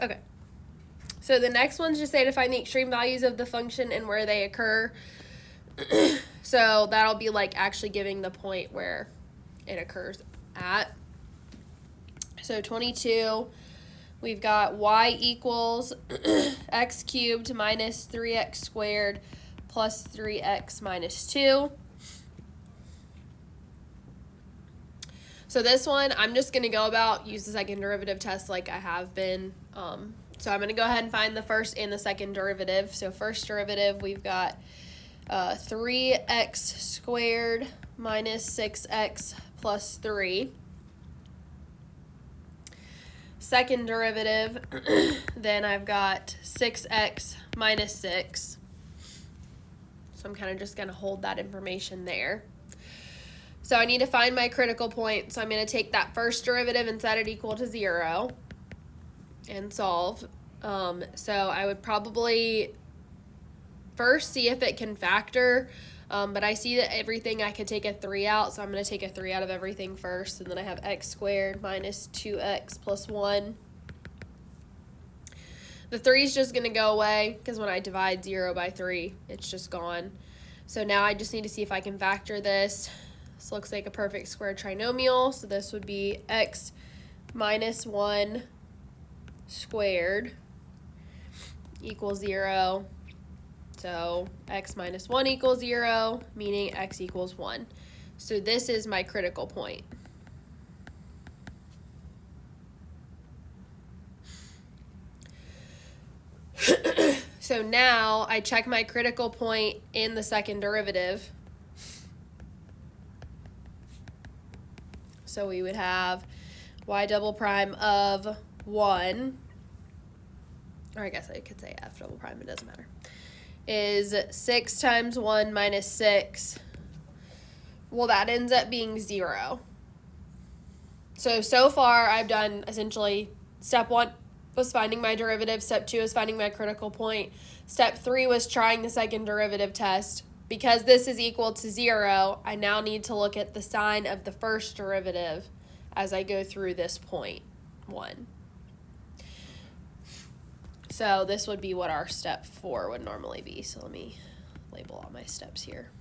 Okay. So the next one's just say to find the extreme values of the function and where they occur. So that'll be like actually giving the point where it occurs at. So 22, we've got y equals x cubed minus 3x squared plus 3x minus 2. So this one, I'm just going to go about, use the second derivative test like I have been. So I'm going to go ahead and find the first and the second derivative. So first derivative, we've got 3x squared minus 6x plus 3. Second derivative, then I've got 6x minus 6. So I'm kind of just going to hold that information there. So I need to find my critical point. So I'm going to take that first derivative and set it equal to 0 and solve. So I would probably first see if it can factor. But I see that everything I could take a 3 out, so I'm going to take a 3 out of everything first, and then I have x squared minus 2x plus 1. The 3 is just going to go away, because when I divide 0 by 3, it's just gone. So now I just need to see if I can factor this. This looks like a perfect square trinomial, so this would be x minus 1 squared equals 0. So x minus 1 equals 0, meaning x equals 1. So this is my critical point. So now I check my critical point in the second derivative. So we would have y double prime of 1, or I guess I could say f double prime, it doesn't matter, is 6 times 1 minus 6. Well, that ends up being 0. So far I've done essentially step 1 was finding my derivative, step 2 is finding my critical point, step 3 was trying the second derivative test. Because this is equal to 0, I now need to look at the sign of the first derivative as I go through this point 1. So this would be what our step 4 would normally be. So let me label all my steps here.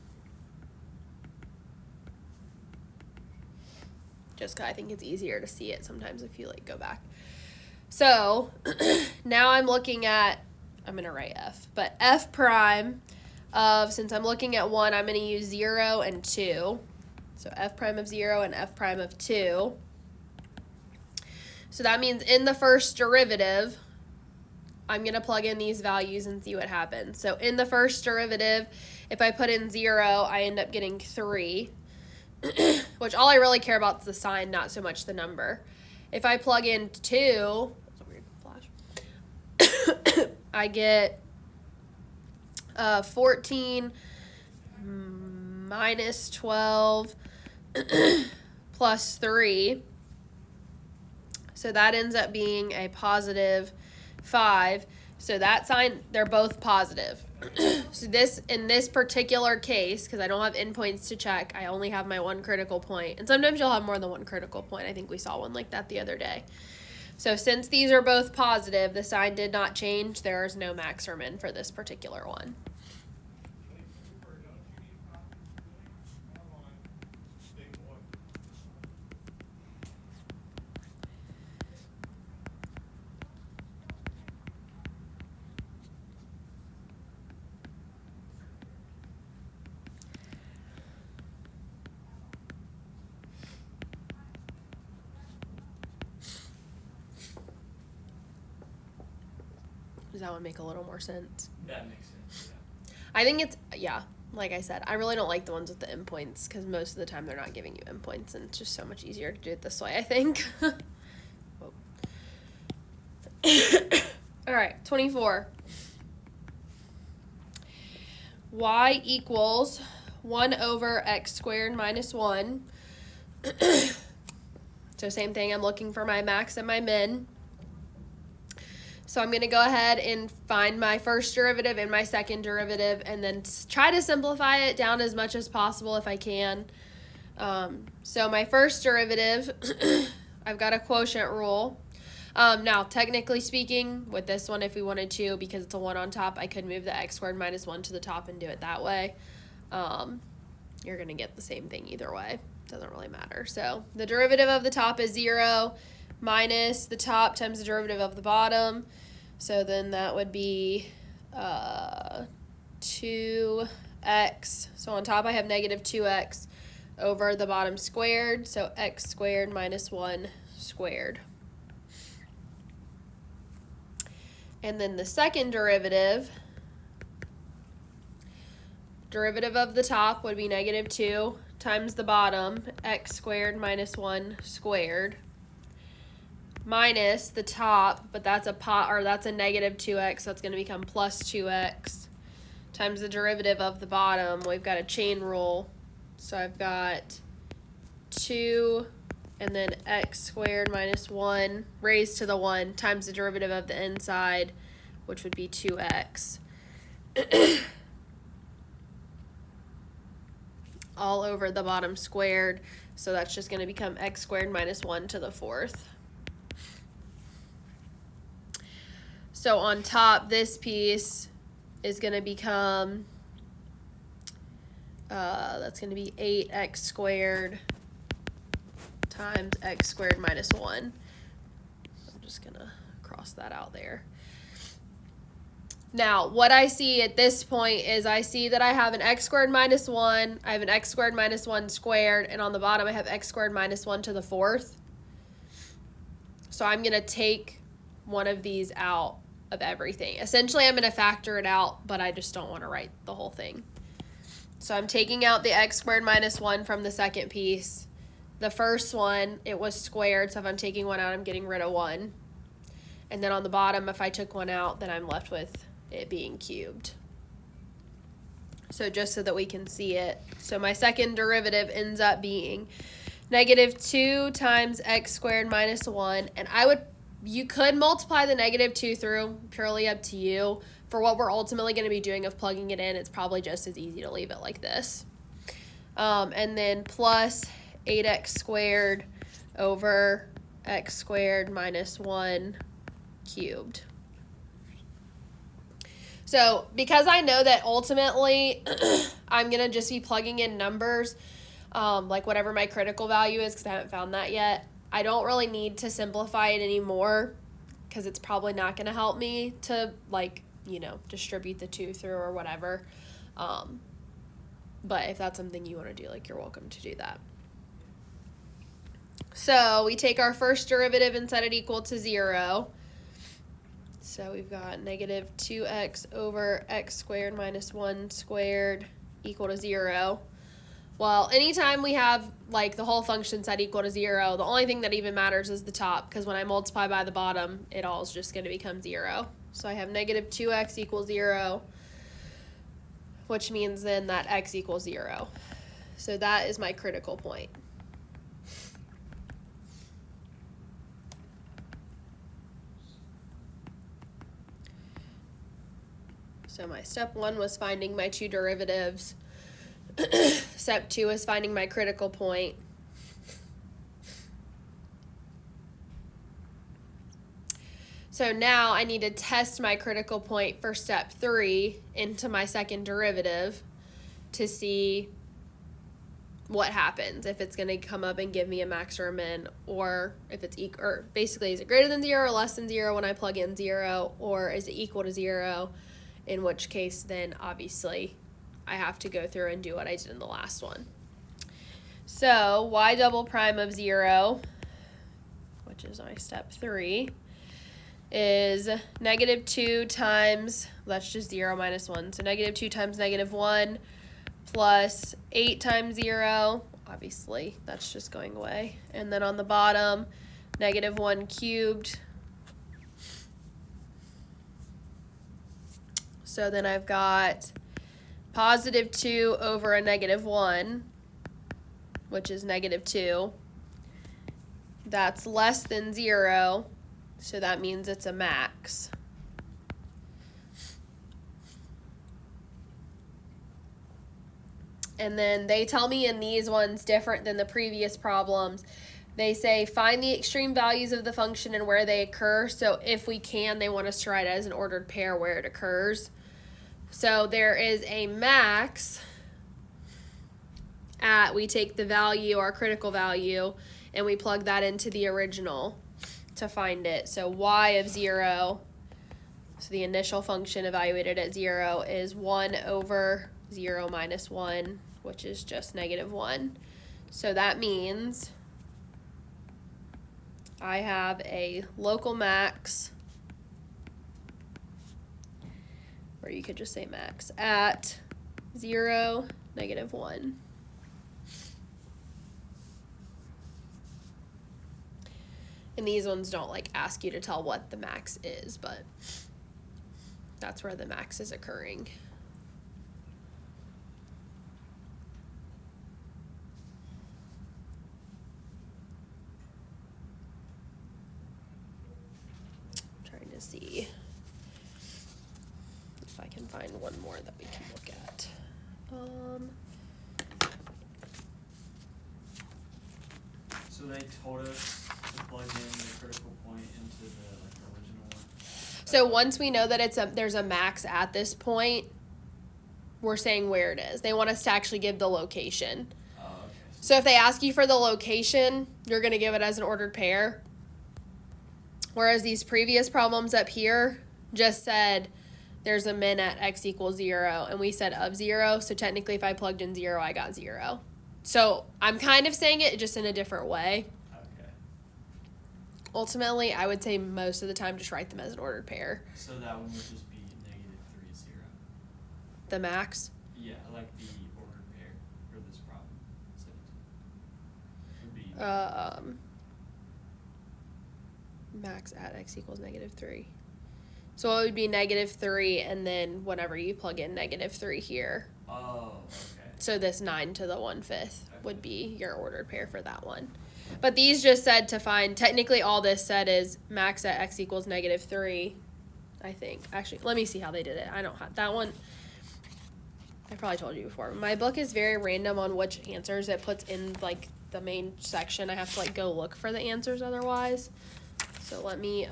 Just because I think it's easier to see it sometimes if you go back. So now I'm looking at, I'm going to write f, but f prime of, since I'm looking at 1, I'm going to use 0 and 2. So f prime of 0 and f prime of 2. So that means in the first derivative, I'm going to plug in these values and see what happens. So in the first derivative, if I put in 0, I end up getting 3, which all I really care about is the sign, not so much the number. If I plug in 2, that's a weird flash, I get 14 minus 12 plus 3. So that ends up being a positive 5. So that sign, they're both positive. So this, in this particular case, because I don't have endpoints to check, I only have my one critical point. And sometimes you'll have more than one critical point. I think we saw one like that the other day. So since these are both positive, the sign did not change. There is no max or min for this particular one. Does that one make a little more sense? That makes sense, yeah. I think it's, yeah, like I said, I really don't like the ones with the endpoints because most of the time they're not giving you endpoints, and it's just so much easier to do it this way, I think. All right, 24. Y equals 1 over x squared minus 1. So same thing, I'm looking for my max and my min. So I'm going to go ahead and find my first derivative and my second derivative and then try to simplify it down as much as possible if I can. So my first derivative, I've got a quotient rule. Now, technically speaking, with this one, if we wanted to, because it's a 1 on top, I could move the x squared minus 1 to the top and do it that way. You're going to get the same thing either way. Doesn't really matter. So the derivative of the top is 0 minus the top times the derivative of the bottom. So then that would be 2x. So on top I have negative 2x over the bottom squared. So x squared minus 1 squared. And then the second derivative of the top would be negative 2 times the bottom, x squared minus 1 squared, minus the top, but that's a negative 2x, so it's going to become plus 2x, times the derivative of the bottom. We've got a chain rule, so I've got 2 and then x squared minus 1 raised to the 1 times the derivative of the inside, which would be 2x. All over the bottom squared, so that's just going to become x squared minus 1 to the 4th. So on top, this piece is going to become, that's going to be 8x squared times x squared minus 1. I'm just going to cross that out there. Now, what I see at this point is I see that I have an x squared minus 1, I have an x squared minus 1 squared, and on the bottom I have x squared minus 1 to the 4th. So I'm going to take one of these out of everything. Essentially, I'm going to factor it out, but I just don't want to write the whole thing. So I'm taking out the x squared minus 1 from the second piece. The first one, it was squared, so if I'm taking one out, I'm getting rid of 1. And then on the bottom, if I took one out, then I'm left with it being cubed. So just so that we can see it. So my second derivative ends up being negative 2 times x squared minus 1. And you could multiply the negative 2 through, purely up to you. For what we're ultimately going to be doing of plugging it in, it's probably just as easy to leave it like this. And then plus 8x squared over x squared minus 1 cubed. So because I know that ultimately I'm going to just be plugging in numbers, like whatever my critical value is, because I haven't found that yet, I don't really need to simplify it anymore, because it's probably not going to help me to, distribute the 2 through or whatever. But if that's something you want to do, you're welcome to do that. So we take our first derivative and set it equal to 0. So we've got negative 2x over x squared minus 1 squared equal to 0. Well, anytime we have the whole function set equal to 0, the only thing that even matters is the top, because when I multiply by the bottom, it all is just going to become 0. So I have negative 2x equals 0, which means then that x equals 0. So that is my critical point. So my step 1 was finding my 2 derivatives. Step 2 is finding my critical point. So now I need to test my critical point for step 3 into my second derivative to see what happens, if it's going to come up and give me a max or a min, or if it's equal, or basically is it greater than 0 or less than 0 when I plug in 0, or is it equal to 0? In which case, then obviously I have to go through and do what I did in the last one. So y double prime of 0, which is my step 3, is negative 2 times, that's just 0 minus 1, so negative 2 times negative 1 plus 8 times 0, obviously that's just going away, and then on the bottom, negative 1 cubed. So then I've got positive 2 over a negative 1, which is negative 2. That's less than 0, so that means it's a max. And then they tell me in these ones, different than the previous problems, They say find the extreme values of the function and where they occur. So if we can, they want us to write it as an ordered pair where it occurs. So there is a max at, we take the value, our critical value, and we plug that into the original to find it. So y of 0, so the initial function evaluated at 0 is 1 over 0 minus 1, which is just -1. So that means I have a local max, or you could just say max, at 0, -1. And these ones don't like ask you to tell what the max is, but that's where the max is occurring. I'm trying to see if I can find one more that we can look at. So they told us to plug in the critical point into the original one. So once we know that there's a max at this point, we're saying where it is. They want us to actually give the location. Oh, okay. So if they ask you for the location, you're going to give it as an ordered pair. Whereas these previous problems up here just said there's a min at x equals 0, and we said of 0. So technically if I plugged in 0, I got 0. So I'm kind of saying it just in a different way. Okay. Ultimately, I would say most of the time just write them as an ordered pair. So that one would just be -3, 0. The max. Yeah, like the ordered pair for this problem. 17. Would be Max at x equals -3. So it would be -3, and then whenever you plug in -3 here. Oh, okay. So this 9 to the 1/5 would be your ordered pair for that one. But these just said to find, technically all this said is max at x equals -3, I think. Actually, let me see how they did it. I don't have that one. I probably told you before. My book is very random on which answers it puts in like the main section. I have to like go look for the answers otherwise. So let me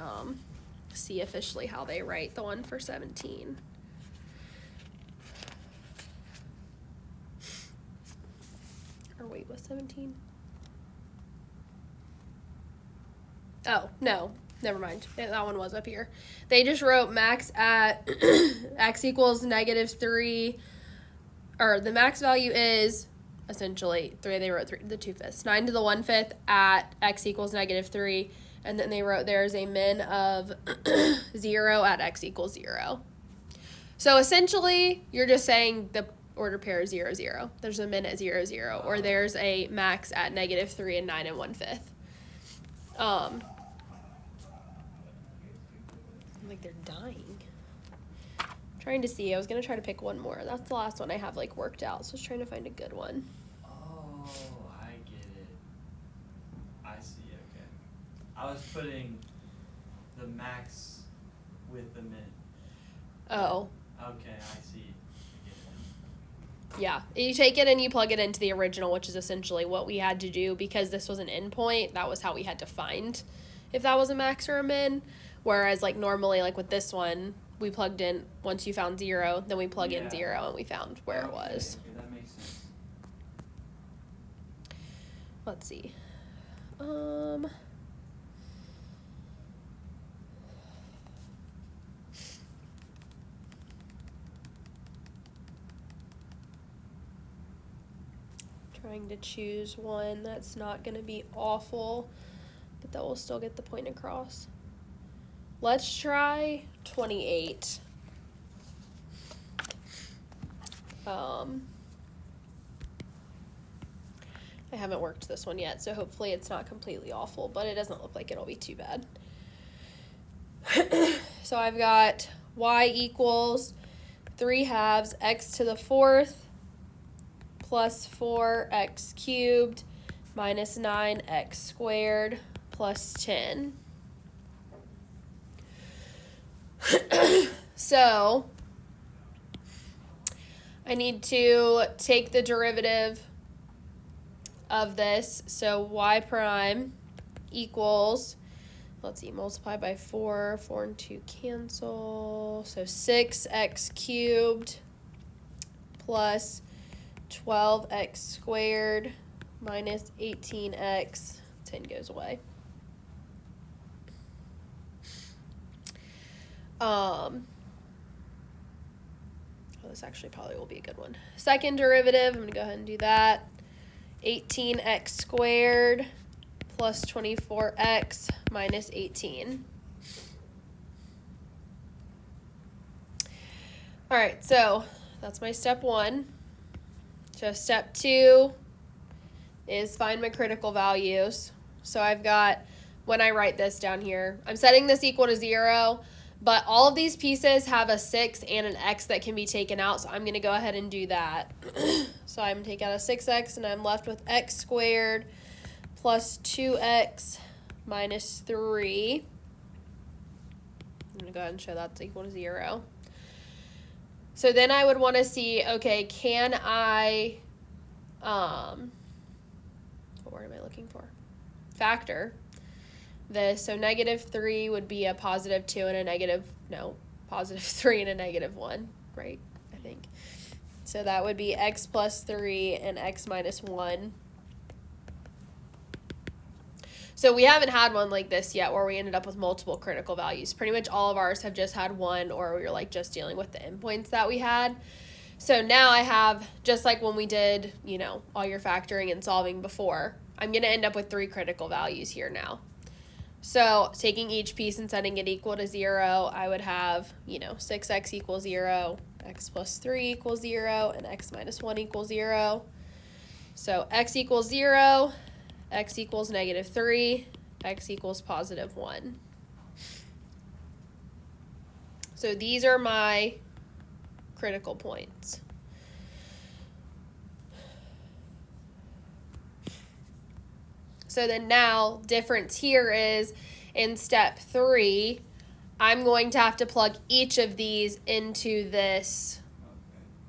see officially how they write the one for 17. Or wait, was 17? Oh, no. Never mind. That one was up here. They just wrote max at x equals -3, or the max value is essentially 3. They wrote 3, the 2/5. 9 to the 1/5 at x equals -3. And then they wrote there's a min of 0 at x equals 0. So essentially, you're just saying the order pair is 0, 0. There's a min at 0, 0. Or there's a max at -3 and 9 1/5. Like they're dying. I'm trying to see. I was going to try to pick one more. That's the last one I have like worked out. So I was trying to find a good one. Oh, I get it. I see, okay. I was putting the max with the min. Oh. Okay, I see. I get it. Yeah. You take it and you plug it into the original, which is essentially what we had to do because this was an endpoint. That was how we had to find if that was a max or a min. Whereas like normally like with this one, we plugged in once you found 0, then we plug in 0 and we found where it was. Okay, that makes sense. Let's see. Trying to choose one that's not going to be awful, but that will still get the point across. Let's try 28. I haven't worked this one yet, so hopefully it's not completely awful, but it doesn't look like it'll be too bad. So I've got y equals 3/2 x to the 4th plus 4x cubed minus 9x squared plus 10. So I need to take the derivative of this. So y prime equals, let's see, multiply by 4. 4 and 2 cancel. So 6x cubed plus 12x squared minus 18x. 10 goes away. This actually probably will be a good one. Second derivative, I'm going to go ahead and do that. 18x squared plus 24x minus 18. All right, so that's my step 1. So step 2 is find my critical values. So I've got, when I write this down here, I'm setting this equal to 0. But all of these pieces have a 6 and an x that can be taken out, so I'm going to go ahead and do that. So I'm going to take out a 6x, and I'm left with x squared plus 2x minus 3. I'm going to go ahead and show that's equal to 0. So then I would want to see, okay, can I, what word am I looking for? Factor this. So negative 3 would be a positive 2 and a negative, no, positive 3 and a negative 1, right? I think. So that would be x plus 3 and x minus 1. So we haven't had one like this yet where we ended up with multiple critical values. Pretty much all of ours have just had one, or we were like just dealing with the endpoints that we had. So now I have, just like when we did, you know, all your factoring and solving before, I'm going to end up with 3 critical values here now. So taking each piece and setting it equal to 0, I would have, you know, 6x equals 0, x plus 3 equals 0, and x minus 1 equals 0. So x equals 0, x equals negative 3, x equals positive 1. So these are my critical points. So then now, difference here is in step 3, I'm going to have to plug each of these into this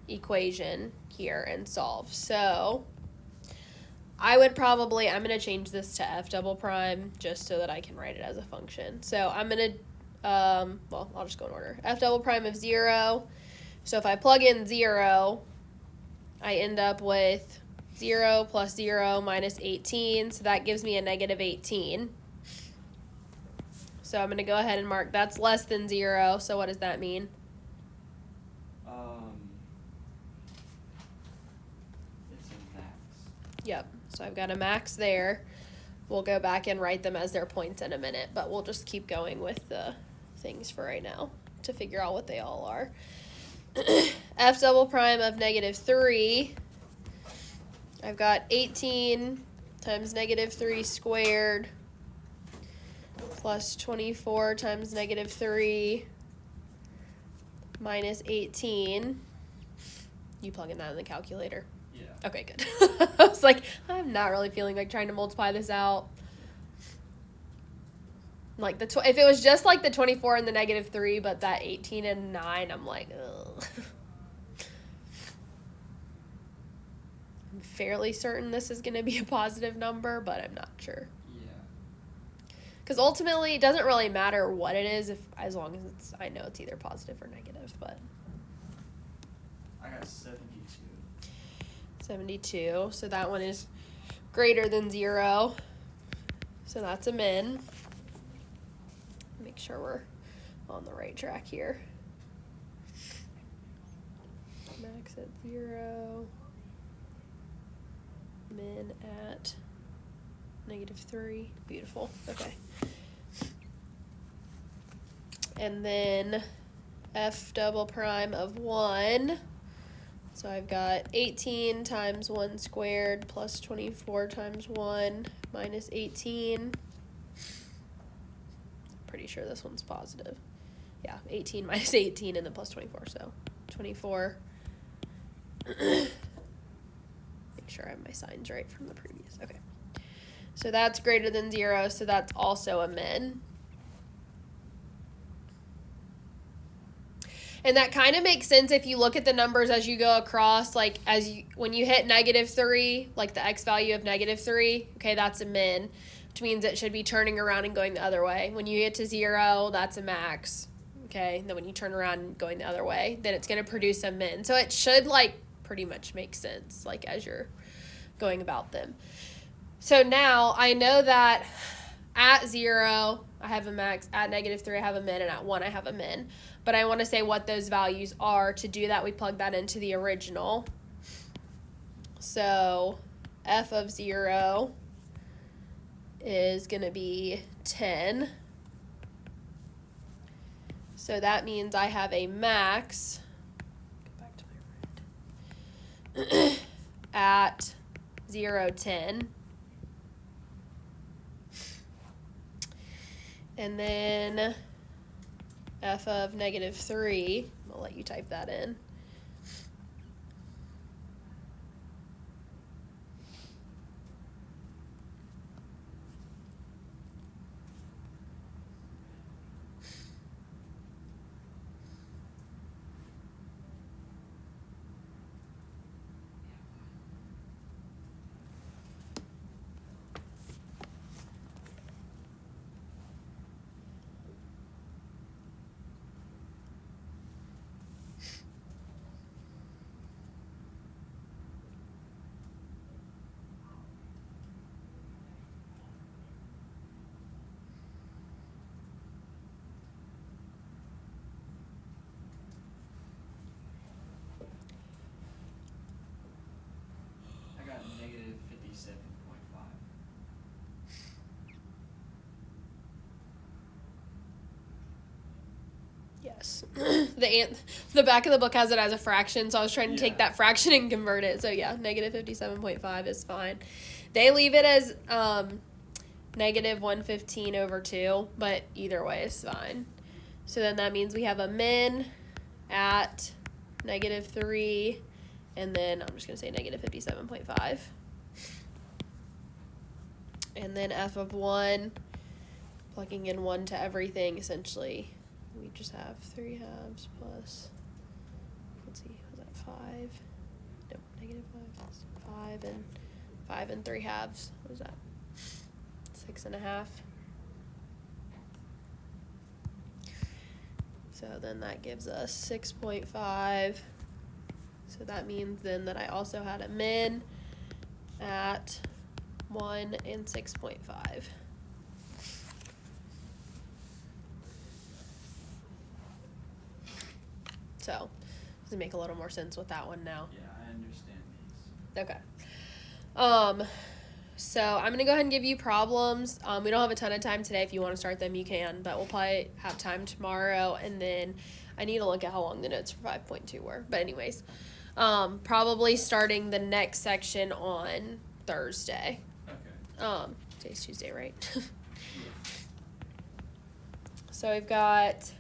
equation here and solve. So I would probably, I'm going to change this to f double prime just so that I can write it as a function. So I'm going to, well, I'll just go in order. F double prime of 0. So if I plug in 0, I end up with 0 plus 0 minus 18, so that gives me a negative 18. So I'm going to go ahead and mark that's less than 0, so what does that mean? It's a max. Yep, so I've got a max there. We'll go back and write them as their points in a minute, but we'll just keep going with the things for right now to figure out what they all are. F double prime of negative 3. I've got 18 times negative 3 squared plus 24 times negative 3 minus 18. You plugging that in the calculator? Yeah. Okay, good. I was like, I'm not really feeling like trying to multiply this out. Like if it was just like the 24 and the negative 3, but that 18 and 9, I'm like, ugh. I'm fairly certain this is going to be a positive number, but I'm not sure. Yeah. Because ultimately, it doesn't really matter what it is, as long as I know it's either positive or negative. But I got 72. 72, so that one is greater than 0. So that's a min. Make sure we're on the right track here. Max at 0. Min at negative 3. Beautiful. Okay. And then f double prime of 1. So I've got 18 times 1 squared plus 24 times 1 minus 18. Pretty sure this one's positive. Yeah, 18 minus 18 and then plus 24, so 24. Make sure I have my signs right from the previous. Okay. So that's greater than 0, so that's also a min. And that kind of makes sense if you look at the numbers as you go across, like when you hit -3, like the x value of -3, okay, that's a min, which means it should be turning around and going the other way. When you get to 0, that's a max, okay? And then when you turn around and going the other way, then it's going to produce a min. So it should like pretty much make sense, like as you're going about them. So now I know that at 0, I have a max, at -3, I have a min, and at 1, I have a min. But I want to say what those values are. To do that, we plug that into the original. So f of 0 is going to be 10. So that means I have a max, go back to my red, at 0, 10. And then f of -3, I'll let you type that in. I got -57.5. Yes. The back of the book has it as a fraction, so I was trying to take that fraction and convert it. So yeah, -57.5 is fine. They leave it as -115/2, but either way is fine. So then that means we have a min at -3, and then I'm just going to say -57.5. And then f of 1, plugging in 1 to everything, essentially. We just have 3 halves plus, let's see, was that 5? Nope, -5. 5 and 3 halves. What was that? 6.5. So then that gives us 6.5. So that means then that I also had a min at 1 and 6.5. So, does it make a little more sense with that one now? Yeah, I understand these. Okay. So I'm going to go ahead and give you problems. We don't have a ton of time today. If you want to start them, you can, but we'll probably have time tomorrow, and then I need to look at how long the notes for 5.2 were. But anyways, probably starting the next section on Thursday. Okay. Today's Tuesday, right? So we've got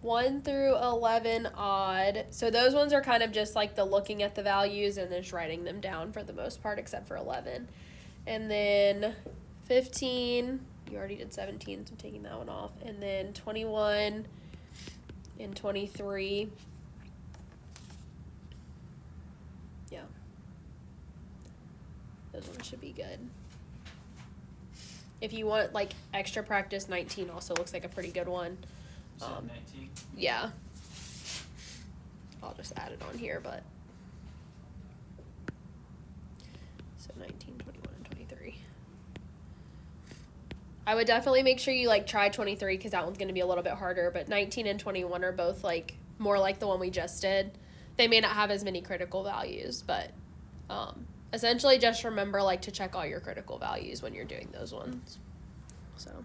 1 through 11 odd. So those ones are kind of just like the looking at the values and then just writing them down for the most part, except for 11. And then 15, you already did 17, so I'm taking that one off. And then 21 and 23. Yeah. Those ones should be good. If you want like extra practice, 19 also looks like a pretty good one. You said 19? Yeah. I'll just add it on here, but. So 19, 21, and 23. I would definitely make sure you like try 23 because that one's going to be a little bit harder, but 19 and 21 are both like more like the one we just did. They may not have as many critical values, but essentially just remember like to check all your critical values when you're doing those ones. So.